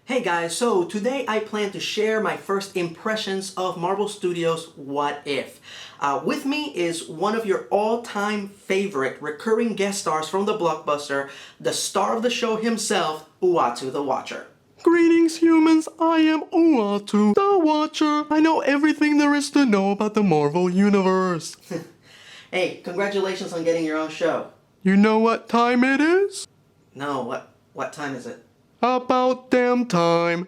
Hey guys, so today I plan to share my first impressions of Marvel Studios' What If. With me is one of your all-time favorite recurring guest stars from the blockbuster, the star of the show himself, Uatu the Watcher. Greetings, humans. I am Uatu, the Watcher. I know everything there is to know about the Marvel Universe. Hey, congratulations on getting your own show. You know what time it is? No, what time is it? About damn time.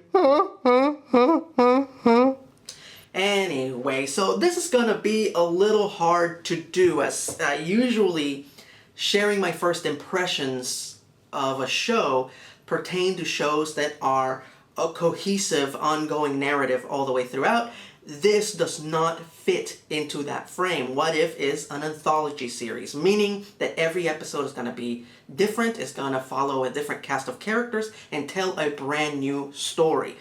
Anyway, so this is gonna be a little hard to do as usually sharing my first impressions of a show pertain to shows that are a cohesive, ongoing narrative all the way throughout. This does not fit into that frame. What If is an anthology series, meaning that every episode is going to be different, it's going to follow a different cast of characters, and tell a brand new story.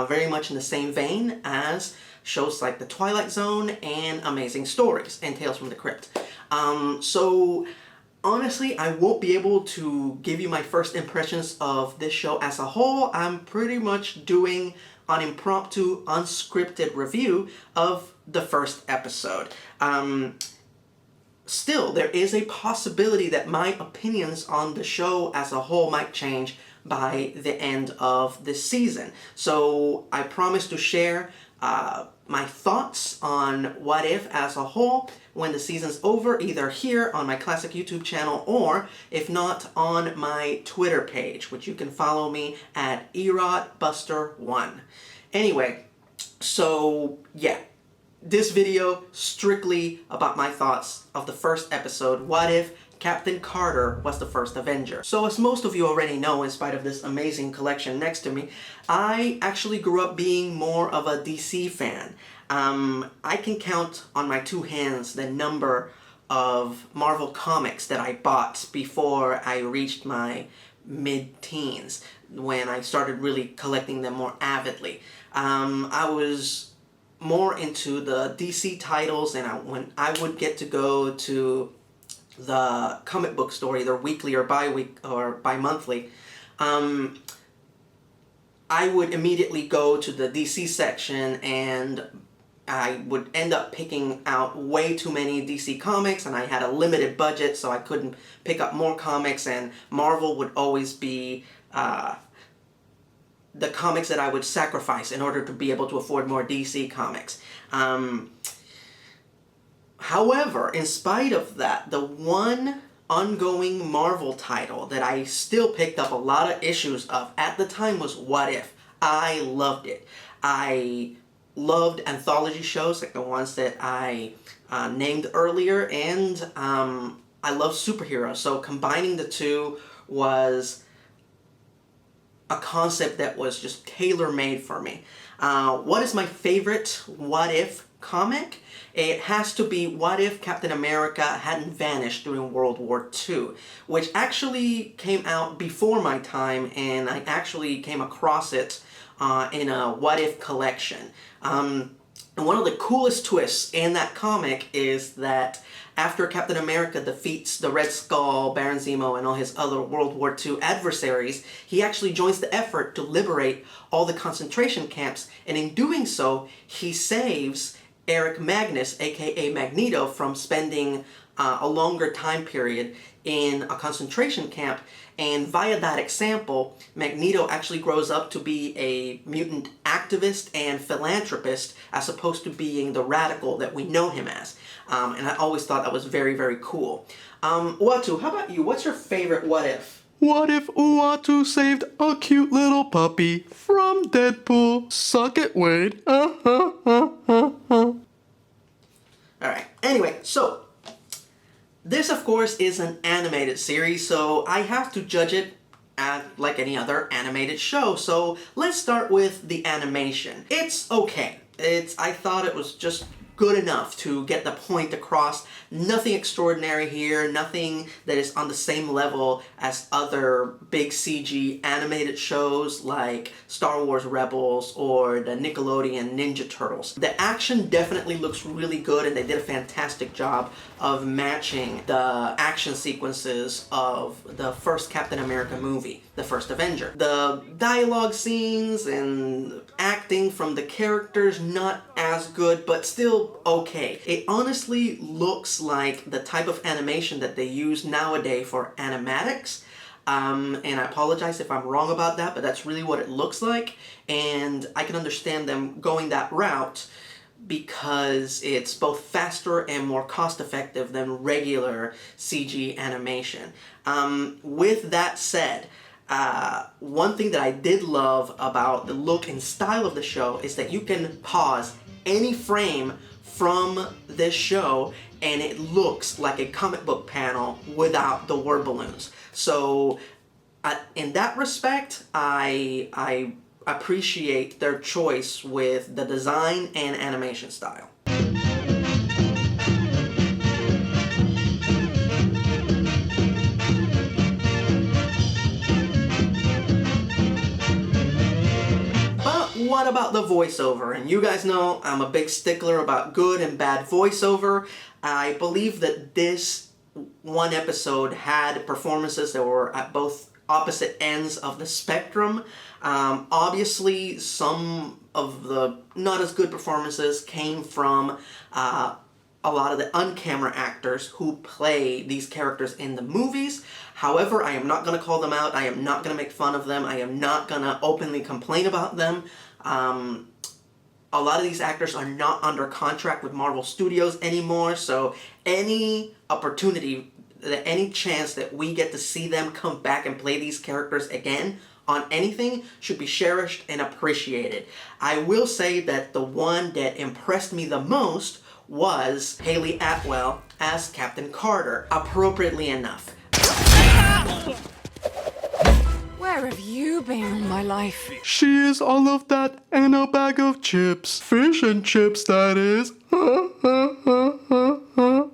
Very much in the same vein as shows like The Twilight Zone and Amazing Stories and Tales from the Crypt. So honestly, I won't be able to give you my first impressions of this show as a whole. I'm pretty much doing an impromptu, unscripted review of the first episode. Still, there is a possibility that my opinions on the show as a whole might change by the end of this season. So I promise to share my thoughts on What If as a whole when the season's over, either here on my classic YouTube channel or, if not, on my Twitter page, which you can follow me at ERodBuster1. Anyway, so yeah, this video strictly about my thoughts of the first episode, What If Captain Carter was the first Avenger. So as most of you already know, in spite of this amazing collection next to me, I actually grew up being more of a DC fan. I can count on my two hands the number of Marvel comics that I bought before I reached my mid-teens, when I started really collecting them more avidly. I was more into the DC titles, and when I would get to go to the comic book store, either weekly or bi-monthly, I would immediately go to the DC section, and I would end up picking out way too many DC comics, and I had a limited budget, so I couldn't pick up more comics, and Marvel would always be the comics that I would sacrifice in order to be able to afford more DC comics. However, in spite of that, the one ongoing Marvel title that I still picked up a lot of issues of at the time was What If. I loved it. I loved anthology shows like the ones that I named earlier, and I love superheroes. So combining the two was a concept that was just tailor-made for me. What is my favorite What If comic? It has to be What If Captain America Hadn't Vanished during World War II, which actually came out before my time, and I actually came across it in a What If collection. And one of the coolest twists in that comic is that after Captain America defeats the Red Skull, Baron Zemo, and all his other World War II adversaries, he actually joins the effort to liberate all the concentration camps, and in doing so, he saves Eric Magnus, aka Magneto, from spending a longer time period in a concentration camp, and via that example, Magneto actually grows up to be a mutant activist and philanthropist, as opposed to being the radical that we know him as. And I always thought that was very, very cool. Uatu, how about you? What's your favorite What If? What if Uatu saved a cute little puppy from Deadpool? Suck it, Wade. Alright, anyway, so this, of course, is an animated series, so I have to judge it like any other animated show. So let's start with the animation. It's okay. I thought it was just good enough to get the point across. Nothing extraordinary here, nothing that is on the same level as other big CG animated shows like Star Wars Rebels or the Nickelodeon Ninja Turtles. The action definitely looks really good, and they did a fantastic job of matching the action sequences of the first Captain America movie, the first Avenger. The dialogue scenes and acting from the characters, not as good, but still okay. It honestly looks like the type of animation that they use nowadays for animatics. And I apologize if I'm wrong about that, but that's really what it looks like. And I can understand them going that route because it's both faster and more cost-effective than regular CG animation. With that said, one thing that I did love about the look and style of the show is that you can pause any frame from this show and it looks like a comic book panel without the word balloons. So in that respect, I appreciate their choice with the design and animation style. What about the voiceover? And you guys know I'm a big stickler about good and bad voiceover. I believe that this one episode had performances that were at both opposite ends of the spectrum. Obviously, some of the not as good performances came from a lot of the on-camera actors who play these characters in the movies. However, I am not going to call them out. I am not going to make fun of them. I am not going to openly complain about them. A lot of these actors are not under contract with Marvel Studios anymore, so any opportunity, any chance that we get to see them come back and play these characters again on anything should be cherished and appreciated. I will say that the one that impressed me the most was Haley Atwell as Captain Carter, appropriately enough. Where have you been all my life? She is all of that and a bag of chips. Fish and chips, that is.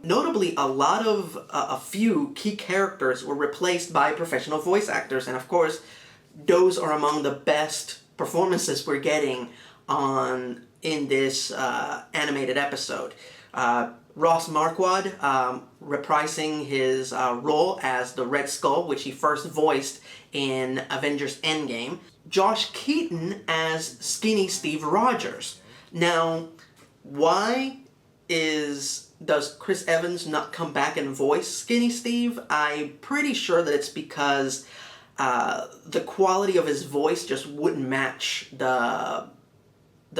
Notably, a few key characters were replaced by professional voice actors, and of course, those are among the best performances we're getting in this animated episode. Ross Marquardt reprising his role as the Red Skull, which he first voiced in Avengers Endgame. Josh Keaton as Skinny Steve Rogers. Now, why does Chris Evans not come back and voice Skinny Steve? I'm pretty sure that it's because the quality of his voice just wouldn't match the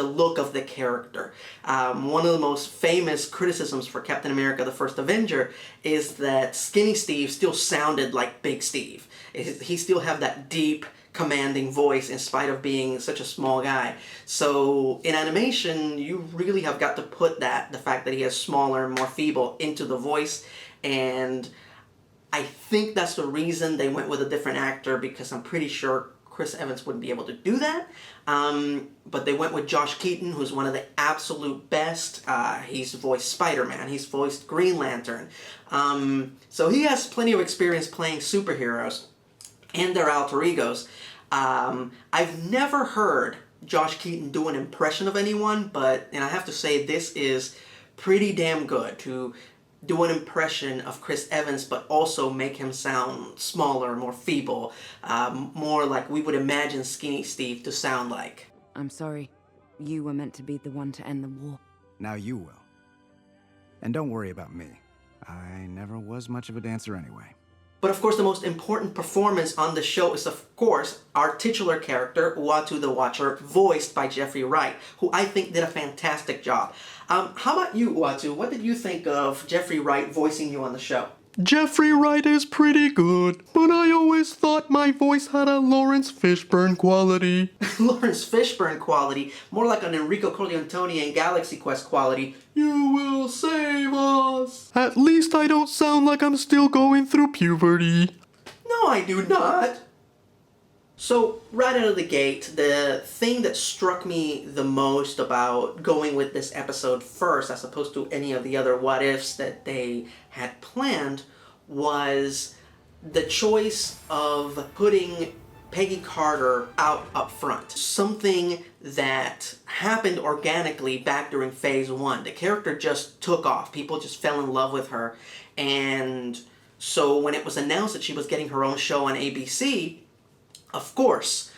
look of the character. One of the most famous criticisms for Captain America, the First Avenger, is that Skinny Steve still sounded like Big Steve. He still had that deep, commanding voice in spite of being such a small guy. So in animation, you really have got to put the fact that he is smaller and more feeble, into the voice, and I think that's the reason they went with a different actor, because I'm pretty sure Chris Evans wouldn't be able to do that. But they went with Josh Keaton, who's one of the absolute best. He's voiced Spider-Man. He's voiced Green Lantern. So he has plenty of experience playing superheroes and their alter egos. I've never heard Josh Keaton do an impression of anyone, and I have to say this is pretty damn good to do an impression of Chris Evans, but also make him sound smaller, more feeble, more like we would imagine Skinny Steve to sound like. I'm sorry. You were meant to be the one to end the war. Now you will. And don't worry about me. I never was much of a dancer anyway. But of course, the most important performance on the show is, of course, our titular character, Uatu the Watcher, voiced by Jeffrey Wright, who I think did a fantastic job. How about you, Uatu? What did you think of Jeffrey Wright voicing you on the show? Jeffrey Wright is pretty good, but I always thought my voice had a Lawrence Fishburne quality. Lawrence Fishburne quality? More like an Enrico Corleone and Galaxy Quest quality. You will save us! At least I don't sound like I'm still going through puberty. No, I do not. So, right out of the gate, the thing that struck me the most about going with this episode first, as opposed to any of the other what ifs that they had planned, was the choice of putting Peggy Carter out up front. Something that happened organically back during phase 1. The character just took off. People just fell in love with her. And so when it was announced that she was getting her own show on ABC, of course,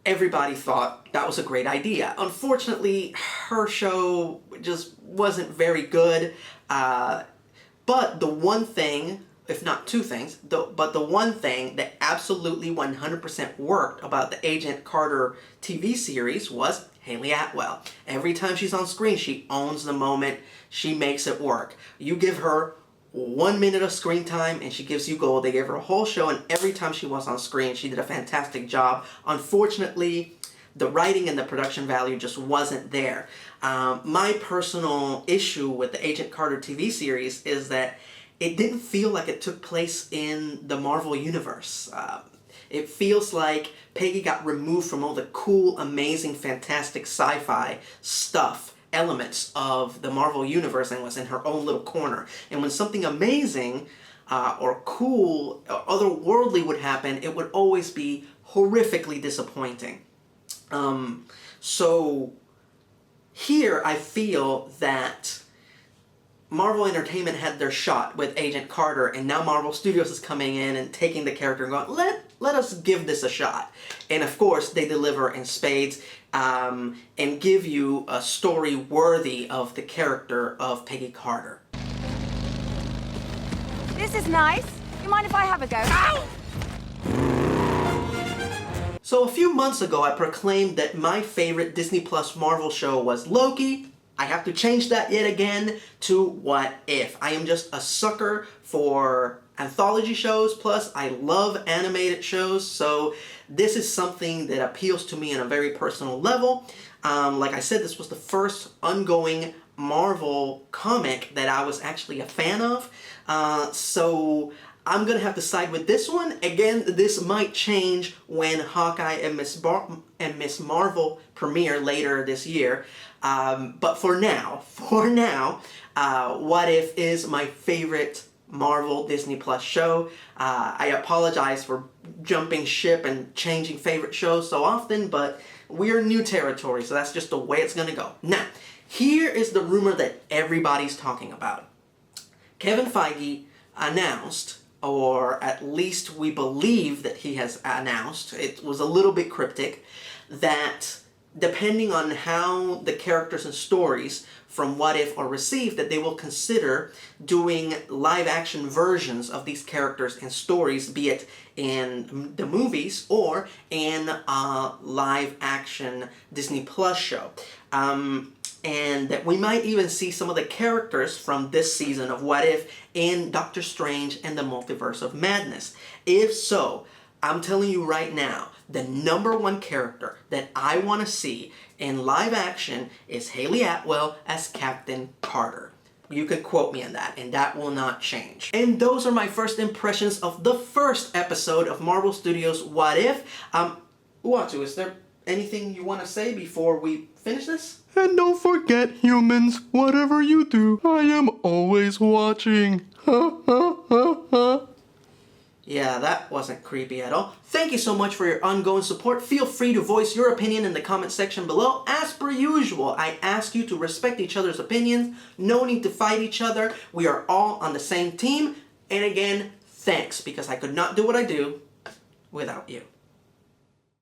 everybody thought that was a great idea. Unfortunately, her show just wasn't very good. But the one thing, if not two things, but the one thing that absolutely 100% worked about the Agent Carter TV series was Haley Atwell. Every time she's on screen, she owns the moment. She makes it work. You give her 1 minute of screen time and she gives you gold. They gave her a whole show, and every time she was on screen, she did a fantastic job. Unfortunately, the writing and the production value just wasn't there. My personal issue with the Agent Carter TV series is that it didn't feel like it took place in the Marvel Universe. It feels like Peggy got removed from all the cool, amazing, fantastic sci-fi stuff, elements of the Marvel Universe, and was in her own little corner. And when something amazing or cool or otherworldly would happen, it would always be horrifically disappointing. So here I feel that Marvel Entertainment had their shot with Agent Carter, and now Marvel Studios is coming in and taking the character and going, let us give this a shot. And of course, they deliver in spades and give you a story worthy of the character of Peggy Carter. This is nice. You mind if I have a go? Ow! So a few months ago, I proclaimed that my favorite Disney Plus Marvel show was Loki. I have to change that yet again to What If. I am just a sucker for anthology shows, plus I love animated shows, so this is something that appeals to me on a very personal level. Like I said, this was the first ongoing Marvel comic that I was actually a fan of, so I'm gonna have to side with this one. Again, this might change when Hawkeye and Miss Marvel premiere later this year. But for now, What If is my favorite Marvel Disney Plus show. I apologize for jumping ship and changing favorite shows so often, but we're new territory, so that's just the way it's gonna go. Now, here is the rumor that everybody's talking about. Kevin Feige announced, or at least we believe that he has announced, it was a little bit cryptic, that depending on how the characters and stories from What If are received, that they will consider doing live action versions of these characters and stories, be it in the movies or in a live action Disney Plus show. And that we might even see some of the characters from this season of What If in Doctor Strange and the Multiverse of Madness. If so, I'm telling you right now, the #1 character that I want to see in live action is Haley Atwell as Captain Carter. You could quote me on that, and that will not change. And those are my first impressions of the first episode of Marvel Studios' What If. Uatu, is there anything you want to say before we finish this? And don't forget, humans, whatever you do, I am always watching. Ha ha ha ha. Yeah, that wasn't creepy at all. Thank you so much for your ongoing support. Feel free to voice your opinion in the comment section below. As per usual, I ask you to respect each other's opinions. No need to fight each other. We are all on the same team. And again, thanks, because I could not do what I do without you.